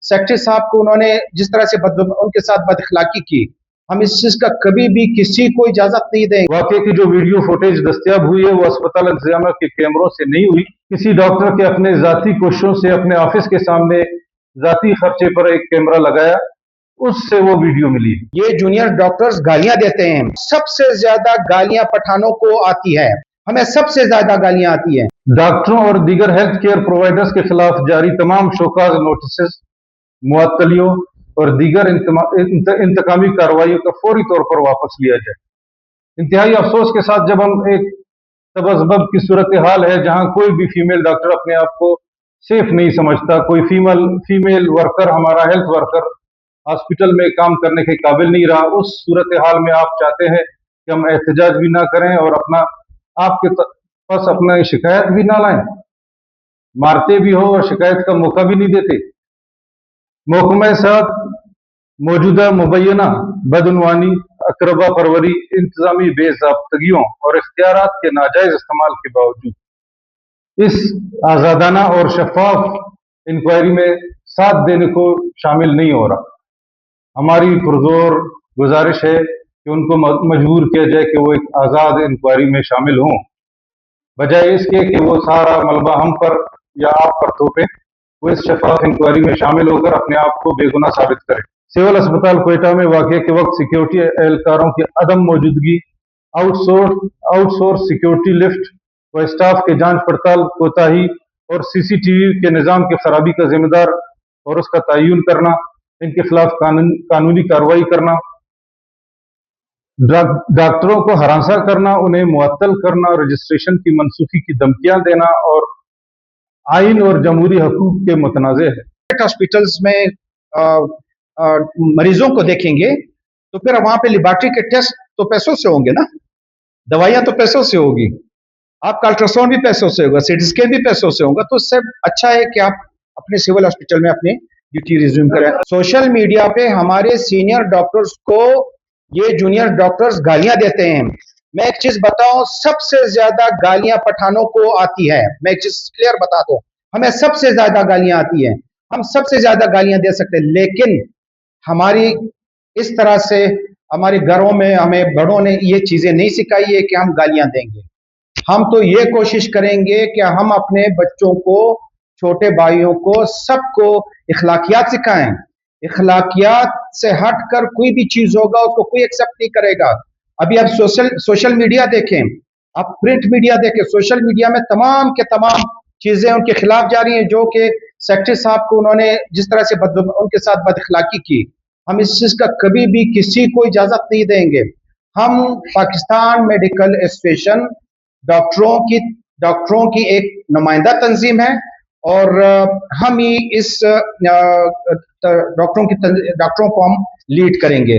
Secretary साहब को उन्होंने जिस तरह से उनके साथ बदअखलाकी की, हम इस चीज का कभी भी किसी को इजाजत नहीं देंगे। वाकई की जो वीडियो फुटेज दस्तयाब हुई है वो अस्पताल इंतजामिया के कैमरों से नहीं हुई, किसी डॉक्टर के अपने जाती कोशिशों से अपने ऑफिस के सामने जाती खर्चे पर एक कैमरा लगाया, उससे वो वीडियो मिली। ये जूनियर डॉक्टर्स गालियां देते हैं, सबसे ज्यादा गालियां पठानों को आती है, हमें सबसे ज्यादा गालियां आती हैं। डॉक्टरों और दीगर हेल्थ केयर प्रोवाइडर्स के खिलाफ जारी तमाम शोकाज नोटिस, मुअत्तलियों और दीगर इंतकामी कार्रवाइयों का फौरी तौर पर वापस लिया जाए। इंतहाई अफसोस के साथ जब हम एक तबज़्ज़ब की सूरत हाल है जहां कोई भी फीमेल डॉक्टर अपने आप को सेफ नहीं समझता, कोई फीमेल वर्कर, हमारा हेल्थ वर्कर हॉस्पिटल में काम करने के काबिल नहीं रहा, उस सूरत हाल में आप चाहते हैं कि हम एहतजाज भी ना करें और आपके पास अपना शिकायत भी ना लाएं, मारते भी हो और शिकायत का मौका भी नहीं देते। महकमा साथ मौजूदा मुबैना बदउनवानी, अकरबा परवरी, इंतजामी बेज़ाब्तगियों और इख्तियारात के नाजायज इस्तेमाल के बावजूद इस आज़ादाना और शफाफ इंक्वायरी में साथ देने को शामिल नहीं हो रहा। हमारी पुरजोर गुजारिश है कि उनको मजबूर किया जाए कि वो एक आज़ाद इंक्वायरी में शामिल हों, बजाय इसके कि वो सारा मलबा हम पर या आप पर थोपें। वो इस शफाफ इंक्वायरी में शामिल होकर अपने आप को बेगुनाह साबित करें। सिविल अस्पताल क्वेटा में वाक़े के वक्त सिक्योरिटी एहलकारों की अदम मौजूदगी, आउटसोर्स सिक्योरिटी लिफ्ट व स्टाफ के जांच पड़ताल कोताही और सीसीटीवी के निज़ाम की खराबी का जिम्मेदार और उसका तयन करना, इनके खिलाफ कानूनी कार्रवाई करना, डॉक्टरों को हरासा करना, उन्हें मुअत्तल करना, रजिस्ट्रेशन की मनसूखी की धमकियां देना और आइन और जमहूरी हकूक के मुतनाज़े है। हॉस्पिटल्स में मरीजों को देखेंगे तो फिर वहां पे लेबोरेटरी के टेस्ट तो पैसों से होंगे ना, दवाइयां तो पैसों से होगी, आपका अल्ट्रासाउंड भी पैसों से होगा, सीटी स्कैन भी पैसों से होगा। तो उससे अच्छा है कि आप अपने सिविल हॉस्पिटल में अपनी ड्यूटी रिज्यूम करें। सोशल मीडिया पे हमारे सीनियर डॉक्टर्स को ये जूनियर डॉक्टर्स गालियां देते हैं। मैं एक चीज बताऊं, सबसे ज्यादा गालियां पठानों को आती है। मैं एक चीज क्लियर बता दूं, हमें सबसे ज्यादा गालियां आती हैं, हम सबसे ज्यादा गालियां दे सकते हैं, लेकिन हमारी इस तरह से हमारे घरों में हमें बड़ों ने ये चीजें नहीं सिखाई है कि हम गालियां देंगे। हम तो ये कोशिश करेंगे कि हम अपने बच्चों को, छोटे भाइयों को, सबको इखलाकियात सिखाएं। इखलाकियात से हटकर कोई भी चीज होगा उसको कोई एक्सेप्ट नहीं करेगा। अभी आप सोशल मीडिया देखें, आप प्रिंट मीडिया देखें, सोशल मीडिया में तमाम के तमाम चीजें उनके खिलाफ जा रही हैं, जो कि सेक्रेटरी साहब को उन्होंने जिस तरह से उनके साथ बदअखलाकी की, हम इस चीज का कभी भी किसी को इजाजत नहीं देंगे। हम पाकिस्तान मेडिकल एसोसिएशन डॉक्टरों की एक नुमाइंदा तंजीम है और हम ही इस डॉक्टरों को हम लीड करेंगे।